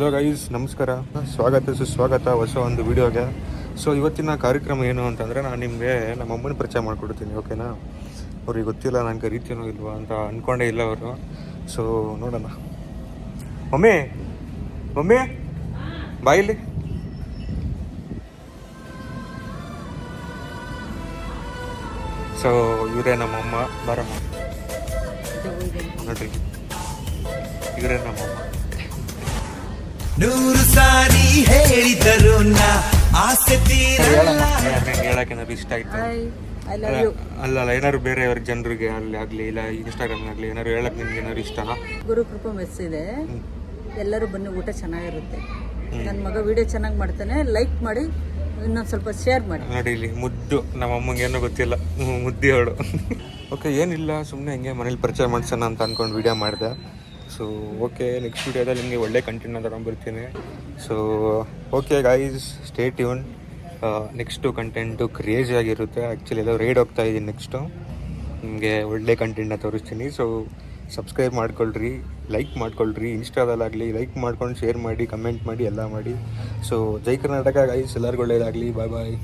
Hello guys, ನಮಸ್ಕಾರ, ಸ್ವಾಗತ ಸುಸ್ವಾಗತ ಹೊಸ ಒಂದು ವಿಡಿಯೋಗೆ. ಸೊ ಇವತ್ತಿನ ಕಾರ್ಯಕ್ರಮ ಏನು ಅಂತಂದರೆ, ನಾನು ನಿಮಗೆ ನಮ್ಮ ಅಮ್ಮನ ಪರಿಚಯ ಮಾಡಿಕೊಡ್ತೀನಿ, ಓಕೆನಾ? ಅವ್ರಿಗೆ ಗೊತ್ತಿಲ್ಲ ನಾನು ಕರಿತೀನೋ ಇಲ್ವಾ ಅಂತ ಅಂದ್ಕೊಂಡೇ ಇಲ್ಲ ಅವರು. ಸೊ ನೋಡೋಣ. ಮಮ್ಮಿ ಮಮ್ಮಿ ಬಾಯಿಲಿ. ಸೊ ಇವರೇ ನಮ್ಮಮ್ಮ. ಬಾರಮ್ಮ ನೋಡ್ರಿ, ಇವರೇ ನಮ್ಮಮ್ಮ. 100 ಸಾರಿ ಹೇಳಿದರು ನಾ ಆಸೆ ತೀರಲ್ಲ. ಹೇಳಕ್ಕೆ ಏನಾದ್ರು ಇಷ್ಟ ಆಯ್ತು? ಅಲ್ಲ ಏನಾದ್ರು ಬೇರೆಯವ್ರ ಜನರಿಗೆ ಅಲ್ಲಿ ಆಗ್ಲಿ ಇಲ್ಲ ಇನ್ಸ್ಟಾಗ್ರಾಮ್ ಆಗ್ಲಿ ಏನಾದ್ರು ಹೇಳಕ್ ನಿಮ್ಗೆ ಏನಾದ್ರು ಇಷ್ಟನಾ? ಗುರು ಕೃಪಾ ಮೆಸ್ ಇದೆ, ಎಲ್ಲರೂ ಬನ್ನಿ, ಊಟ ಚೆನ್ನಾಗಿರುತ್ತೆ. ನನ್ನ ಮಗ ವಿಡಿಯೋ ಚೆನ್ನಾಗಿ ಮಾಡ್ತಾನೆ, ಲೈಕ್ ಮಾಡಿ, ಇನ್ನೊಂದು ಸ್ವಲ್ಪ ಶೇರ್ ಮಾಡಿ. ನೋಡಿ ಇಲ್ಲಿ ಮುದ್ದು, ನಮ್ಮ ಅಮ್ಮಂಗೆ ಏನೋ ಗೊತ್ತಿಲ್ಲ, ಮುದ್ದಿ ಅವಳು. ಓಕೆ, ಏನಿಲ್ಲ, ಸುಮ್ಮನೆ ಹಿಂಗೆ ಮನೇಲಿ ಪರಿಚಯ ಮಾಡ್ಸೋಣ ಅಂತ ಅಂದ್ಕೊಂಡು ವಿಡಿಯೋ ಮಾಡಿದೆ. ಸೊ ಓಕೆ, ನೆಕ್ಸ್ಟ್ ವಿಡಿಯೋದಲ್ಲಿ ನಿಮಗೆ ಒಳ್ಳೆ ಕಂಟೆಂಟ್ನ ತಗೊಂಡ್ಬರ್ತೀನಿ. So okay guys, stay tune. Next content crazy ಆಗಿರುತ್ತೆ. ಆ್ಯಕ್ಚುಲಿ ಎಲ್ಲ ರೈಡ್ ಹೋಗ್ತಾ ಇದ್ದೀನಿ ನೆಕ್ಸ್ಟು, ನಿಮಗೆ ಒಳ್ಳೆ ಕಂಟೆಂಟ್ನ ತೋರಿಸ್ತೀನಿ. ಸೊ ಸಬ್ಸ್ಕ್ರೈಬ್ ಮಾಡ್ಕೊಳ್ರಿ, ಲೈಕ್ ಮಾಡ್ಕೊಳ್ರಿ, ಇನ್ಸ್ಟಾದಲ್ಲಾಗಲಿ ಲೈಕ್ ಮಾಡ್ಕೊಂಡು ಶೇರ್ ಮಾಡಿ, ಕಮೆಂಟ್ ಮಾಡಿ, ಎಲ್ಲ ಮಾಡಿ. ಸೊ ಜೈ ಕರ್ನಾಟಕ ಗೈಸ್, ಎಲ್ಲರಿಗೂ ಒಳ್ಳೆಯದಾಗಲಿ. ಬಾಯ್ ಬಾಯ್.